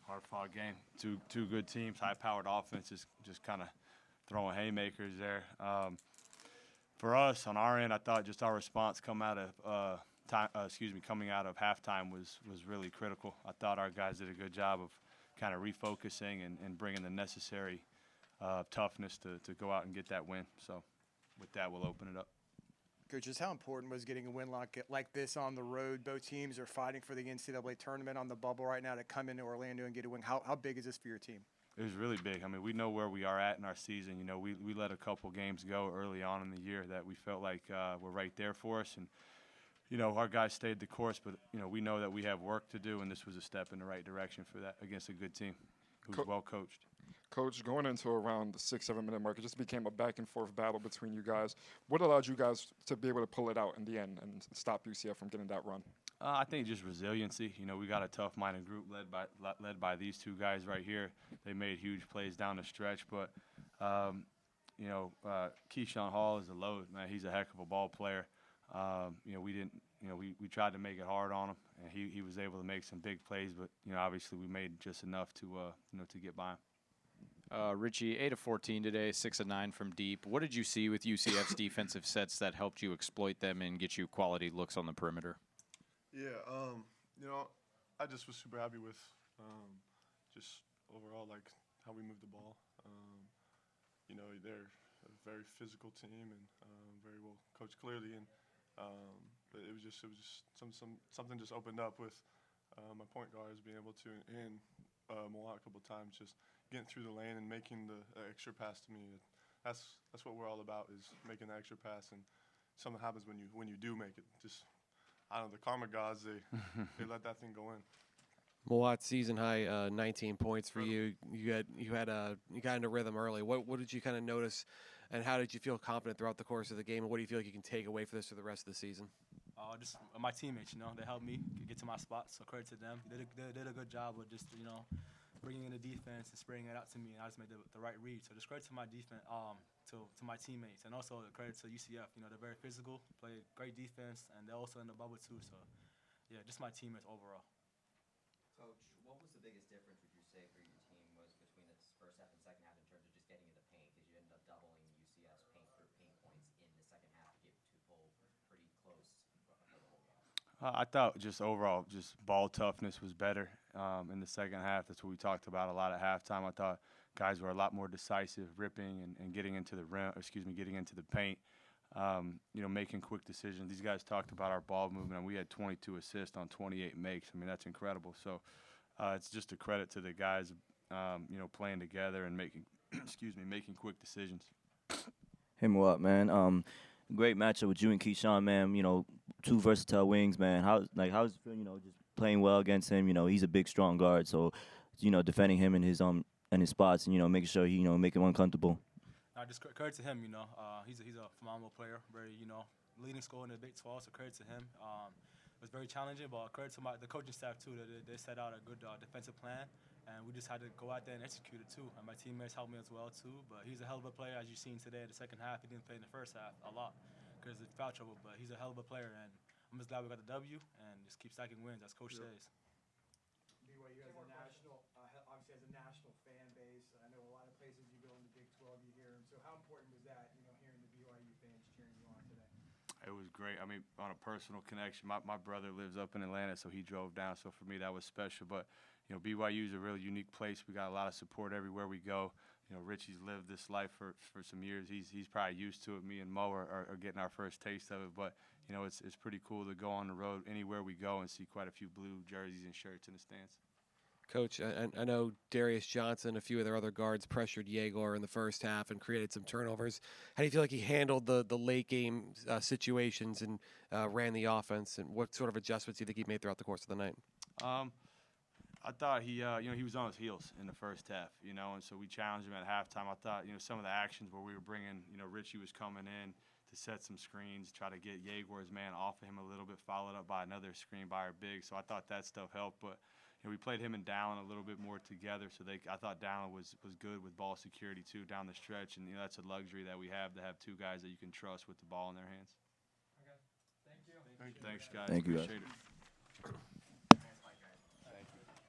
Hard-fought game. Two good teams, high-powered offenses, just kind of throwing haymakers there. For us, on our end, I thought just our response coming out of halftime was really critical. I thought our guys did a good job of kind of refocusing and bringing the necessary toughness to go out and get that win. So with that, we'll open it up. Coaches, how important was getting a win like this on the road? Both teams are fighting for the NCAA tournament on the bubble right now to come into Orlando and get a win. How big is this for your team? It was really big. I mean, we know where we are at in our season. You know, we let a couple games go early on in the year that we felt like were right there for us. And, you know, our guys stayed the course, but, you know, we know that we have work to do, and this was a step in the right direction for that against a good team who's well coached. Coach, going into around the 6-7 minute mark, it just became a back and forth battle between you guys. What allowed you guys to be able to pull it out in the end and stop UCF from getting that run? I think just resiliency. You know, we got a tough-minded group led by these two guys right here. They made huge plays down the stretch, but you know, Keyshawn Hall is a load, man. He's a heck of a ball player. You know, we tried to make it hard on him, and he was able to make some big plays, but you know, obviously we made just enough to you know, to get by him. Richie, 8 of 14 today, 6 of 9 from deep. What did you see with UCF's defensive sets that helped you exploit them and get you quality looks on the perimeter? Yeah, you know, I just was super happy with just overall, like, how we moved the ball. You know, they're a very physical team and very well coached clearly, and but it was just something just opened up with my point guards being able to, and Mawot a couple of times, just getting through the lane and making the extra pass to me. That's what we're all about, is making the extra pass, and something happens when you do make it. Just, I don't know, the karma gods, they let that thing go in. Mawot, season high 19 points for you. You got into rhythm early. What did you kind of notice, and how did you feel confident throughout the course of the game? And what do you feel like you can take away for this for the rest of the season? Just my teammates, you know, they helped me get to my spot. So credit to them. They did a good job of just, you know, bringing in the defense and spraying it out to me, and I just made the right read. So just credit to my defense, to my teammates, and also credit to UCF. You know, they're very physical, play great defense, and they're also in the bubble too. So, yeah, just my teammates overall. Coach, what was the biggest difference, would you say, for your team was between the first half and second half in terms of just getting in the paint? Because you ended up doubling UCF's paint points in the second half to get to pull pretty close for the whole game. I thought just overall, just ball toughness was better in the second half. That's what we talked about a lot at halftime. I thought guys were a lot more decisive, ripping and getting into the getting into the paint. You know, making quick decisions. These guys talked about our ball movement, and we had 22 assists on 28 makes. I mean, that's incredible. So it's just a credit to the guys, you know, playing together and making, making quick decisions. Hey, Mawot, man. Great matchup with you and Keyshawn, man. You know, two versatile wings, man. How's it feeling, you know, just playing well against him? You know, he's a big, strong guard. So, you know, defending him in his spots and, you know, making sure he, you know, make him uncomfortable. Just credit to him, you know. He's a phenomenal player, very, you know, leading scorer in the Big 12, so credit to him. It was very challenging, but credit to the coaching staff, too. They set out a good defensive plan, and we just had to go out there and execute it, too. And my teammates helped me as well, too. But he's a hell of a player, as you've seen today in the second half. He didn't play in the first half a lot because of foul trouble, but he's a hell of a player, and I'm just glad we got the W and just keep stacking wins, as Coach says. BYU obviously has a national fan base. I know a lot of places you go in the Big 12, you hear them. So how important was that, you know, hearing the BYU fans cheering you on today? It was great. I mean, on a personal connection, my brother lives up in Atlanta, so he drove down. So for me, that was special. But, you know, BYU is a really unique place. We got a lot of support everywhere we go. You know, Richie's lived this life for some years. He's probably used to it. Me and Mo are getting our first taste of it. But, you know, it's pretty cool to go on the road anywhere we go and see quite a few blue jerseys and shirts in the stands. Coach, I know Darius Johnson, a few of their other guards pressured Yegor in the first half and created some turnovers. How do you feel like he handled the late game situations and ran the offense? And what sort of adjustments do you think he made throughout the course of the night? I thought he was on his heels in the first half, you know, and so we challenged him at halftime. I thought, you know, some of the actions where we were bringing, you know, Richie was coming in to set some screens, try to get Yegor's man off of him a little bit, followed up by another screen by our big. So I thought that stuff helped, but you know, we played him and Dallin a little bit more together. So I thought Dallin was good with ball security too down the stretch, and you know, that's a luxury that we have to have two guys that you can trust with the ball in their hands. Okay, thank you. Thanks, guys. Thank you, guys. Appreciate it.